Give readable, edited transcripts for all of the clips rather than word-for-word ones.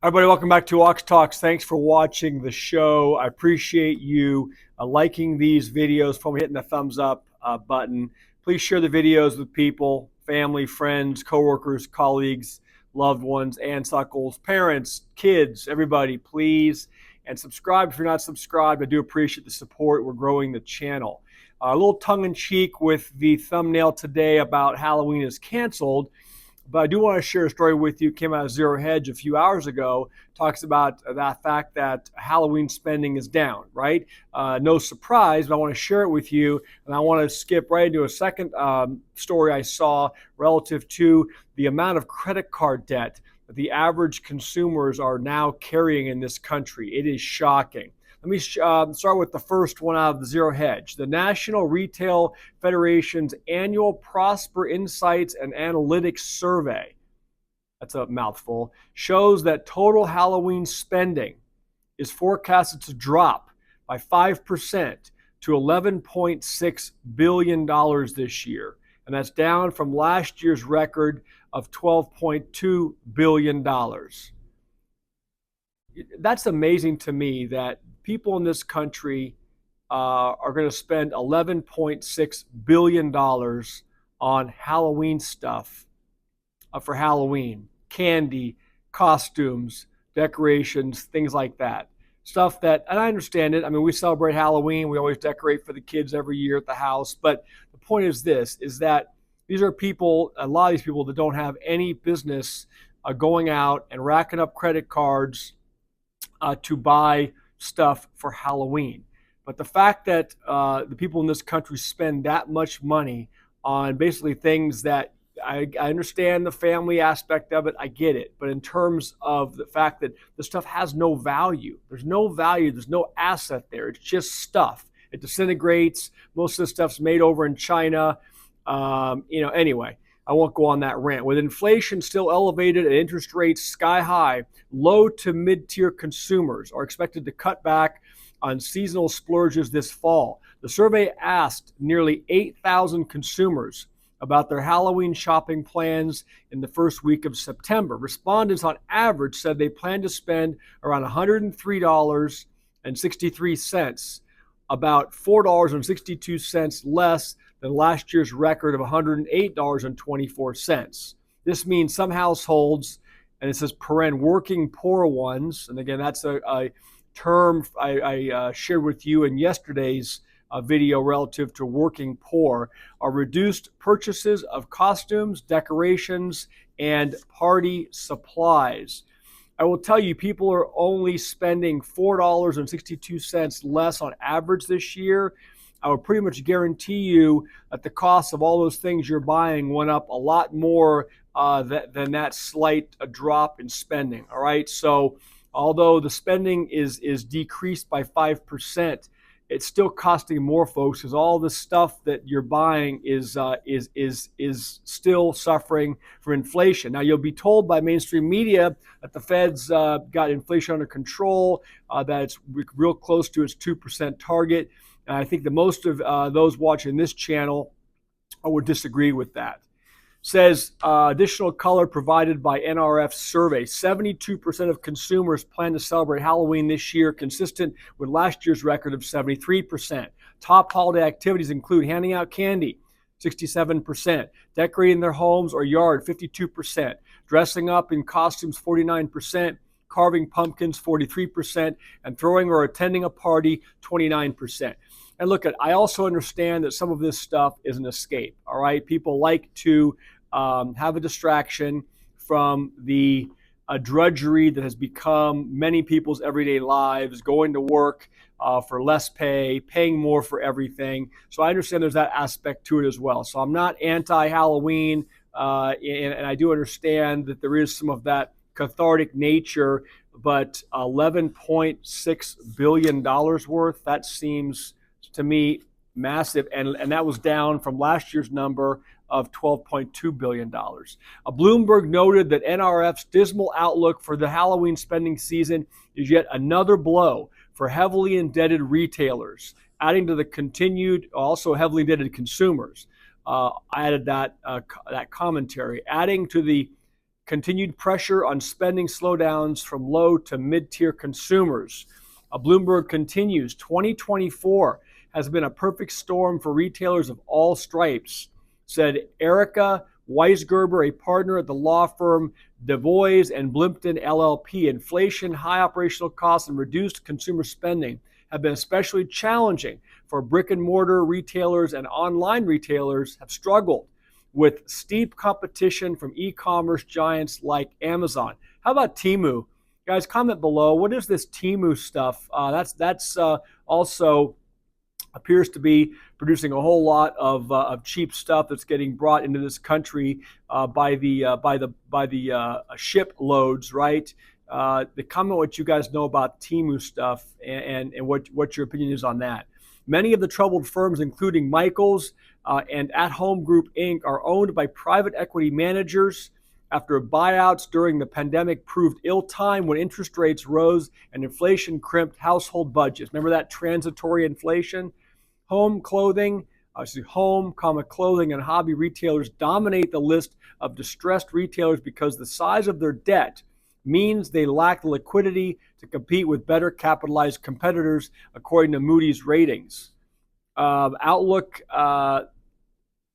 Everybody, welcome back to Ox Talks. Thanks for watching the show. I appreciate you liking these videos, for me hitting the thumbs up button. Please share the videos with people, family, friends, coworkers, colleagues, loved ones, aunts, uncles, parents, kids, everybody, please. And subscribe if you're not subscribed. I do appreciate the support. We're growing the channel. A little tongue-in-cheek with the thumbnail today about Halloween is canceled. But I do want to share a story with you. It came out of Zero Hedge a few hours ago. Talks about that fact that Halloween spending is down, right? No surprise, but I want to share it with you. And I want to skip right into a second story I saw relative to the amount of credit card debt that the average consumers are now carrying in this country. It is shocking. Let me start with the first one out of the Zero Hedge. The National Retail Federation's annual Prosper Insights and Analytics Survey, that's a mouthful, shows that total Halloween spending is forecasted to drop by 5% to $11.6 billion this year. And that's down from last year's record of $12.2 billion. That's amazing to me that people in this country are going to spend $11.6 billion on Halloween stuff for Halloween. Candy, costumes, decorations, things like that. Stuff that, and I understand it. I mean, we celebrate Halloween. We always decorate for the kids every year at the house. But the point is this, is that these are people, a lot of these people that don't have any business going out and racking up credit cards to buy stuff for Halloween. But the fact that the people in this country spend that much money on basically things that I understand the family aspect of it, I get it. But in terms of the fact that the stuff has no value, there's no value, there's no asset there. It's just stuff. It disintegrates. Most of the stuff's made over in China. Anyway, I won't go on that rant. With inflation still elevated and interest rates sky high, low to mid-tier consumers are expected to cut back on seasonal splurges this fall. The survey asked nearly 8,000 consumers about their Halloween shopping plans in the first week of September. Respondents on average said they plan to spend around $103.63, about $4.62 less than last year's record of $108.24. This means some households, and it says working poor ones, and again, that's a term I shared with you in yesterday's video relative to working poor, are reduced purchases of costumes, decorations, and party supplies. I will tell you, people are only spending $4.62 less on average this year. I would pretty much guarantee you that the cost of all those things you're buying went up a lot more than that slight drop in spending. All right. So although the spending is decreased by 5%, it's still costing more, folks, because all the stuff that you're buying is still suffering from inflation. Now, you'll be told by mainstream media that the Fed's got inflation under control, that it's real close to its 2% target. And I think that most of those watching this channel would disagree with that. Says additional color provided by NRF's survey. 72% of consumers plan to celebrate Halloween this year, consistent with last year's record of 73%. Top holiday activities include handing out candy, 67%, decorating their homes or yard, 52%, dressing up in costumes, 49%, carving pumpkins, 43%, and throwing or attending a party, 29%. And look, I also understand that some of this stuff is an escape, all right? People like to have a distraction from the drudgery that has become many people's everyday lives, going to work for less pay, paying more for everything. So I understand there's that aspect to it as well. So I'm not anti-Halloween, and I do understand that there is some of that cathartic nature, but $11.6 billion worth, that seems to me massive, and that was down from last year's number of $12.2 billion. Bloomberg noted that NRF's dismal outlook for the Halloween spending season is yet another blow for heavily indebted retailers, adding to the continued, also heavily indebted consumers. I added that commentary, adding to the continued pressure on spending slowdowns from low to mid-tier consumers. Bloomberg continues, 2024 has been a perfect storm for retailers of all stripes, said Erica Weisgerber, a partner at the law firm DeVois and Blimpton LLP. Inflation, high operational costs, and reduced consumer spending have been especially challenging for brick and mortar retailers, and online retailers have struggled with steep competition from e-commerce giants like Amazon. How about Temu? Guys, comment below. What is this Temu stuff? That's also appears to be producing a whole lot of cheap stuff that's getting brought into this country by the ship loads, right? Comment what you guys know about Temu stuff and what your opinion is on that. Many of the troubled firms, including Michaels and At Home Group Inc., are owned by private equity managers. After buyouts during the pandemic proved ill-timed when interest rates rose and inflation crimped household budgets. Remember that transitory inflation? Home, clothing, clothing and hobby retailers dominate the list of distressed retailers because the size of their debt means they lack the liquidity to compete with better capitalized competitors, according to Moody's ratings. Outlook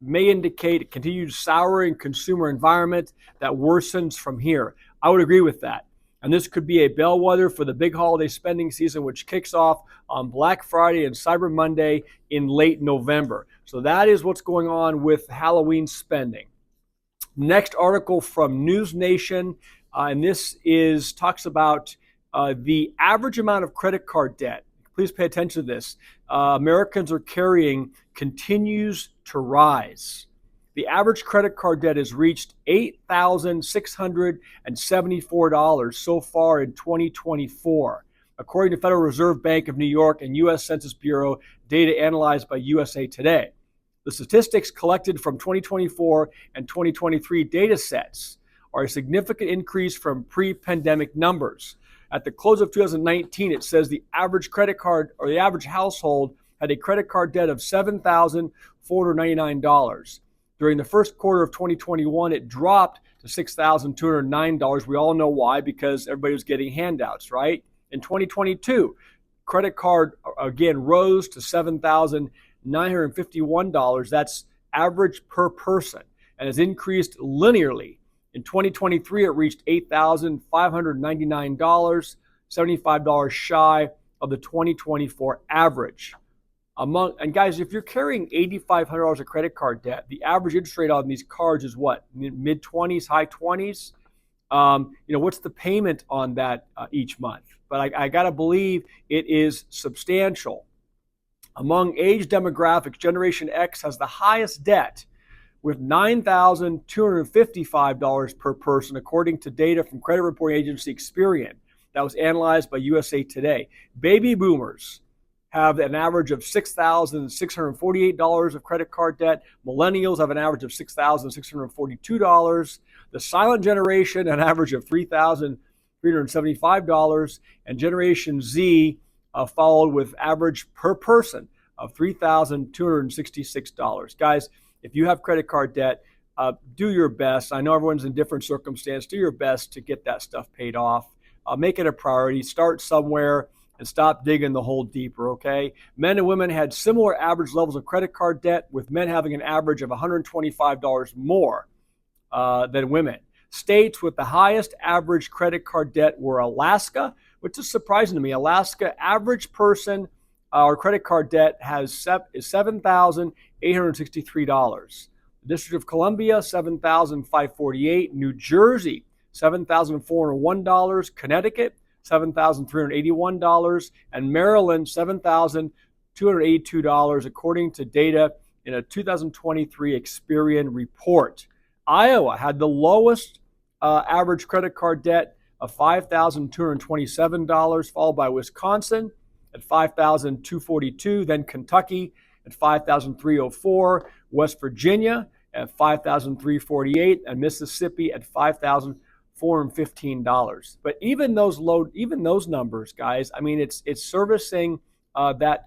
may indicate a continued souring consumer environment that worsens from here. I would agree with that. And this could be a bellwether for the big holiday spending season, which kicks off on Black Friday and Cyber Monday in late November. So that is what's going on with Halloween spending. Next article from News Nation, and this talks about the average amount of credit card debt. Please pay attention to this. Americans are carrying continues to rise. The average credit card debt has reached $8,674 so far in 2024, according to Federal Reserve Bank of New York and U.S. Census Bureau data analyzed by USA Today. The statistics collected from 2024 and 2023 data sets are a significant increase from pre-pandemic numbers. At the close of 2019, it says the average credit card or the average household had a credit card debt of $7,499. During the first quarter of 2021, it dropped to $6,209. We all know why, because everybody was getting handouts, right? In 2022, credit card again rose to $7,951. That's average per person, and has increased linearly. In 2023, it reached $8,599, $75 shy of the 2024 average. And guys, if you're carrying $8,500 of credit card debt, the average interest rate on these cards is what? Mid 20s, high 20s? What's the payment on that each month? But I got to believe it is substantial. Among age demographics, Generation X has the highest debt with $9,255 per person, according to data from credit reporting agency Experian that was analyzed by USA Today. Baby boomers have an average of $6,648 of credit card debt. Millennials have an average of $6,642. The silent generation, an average of $3,375. And Generation Z followed with average per person of $3,266. Guys, if you have credit card debt, do your best. I know everyone's in different circumstances. Do your best to get that stuff paid off. Make it a priority. Start somewhere and stop digging the hole deeper, okay? Men and women had similar average levels of credit card debt, with men having an average of $125 more than women. States with the highest average credit card debt were Alaska, which is surprising to me. Alaska average person or credit card debt is $7,863. The District of Columbia, $7,548. New Jersey, $7,401. Connecticut, $7,381, and Maryland, $7,282, according to data in a 2023 Experian report. Iowa had the lowest average credit card debt of $5,227, followed by Wisconsin at $5,242, then Kentucky at $5,304, West Virginia at $5,348, and Mississippi at $5,415. But even those numbers, guys, I mean, it's servicing that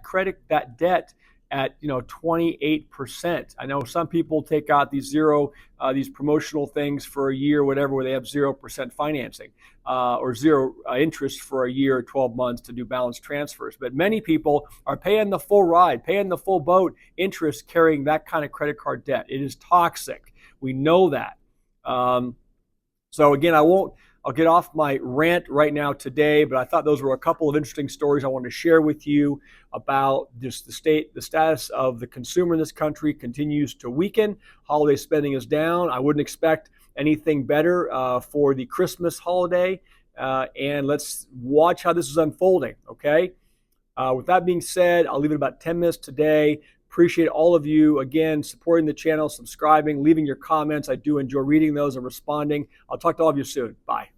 debt at 28%. I know some people take out these promotional things for a year, whatever, where they have 0% financing or zero interest for a year or 12 months to do balance transfers. But many people are paying the full ride, paying the full boat interest, carrying that kind of credit card debt. It is toxic. We know that. So again, I'll get off my rant right now today, but I thought those were a couple of interesting stories I wanted to share with you about just the status of the consumer in this country continues to weaken. Holiday spending is down. I wouldn't expect anything better for the Christmas holiday. And let's watch how this is unfolding, okay? With that being said, I'll leave it about 10 minutes today. Appreciate all of you, again, supporting the channel, subscribing, leaving your comments. I do enjoy reading those and responding. I'll talk to all of you soon. Bye.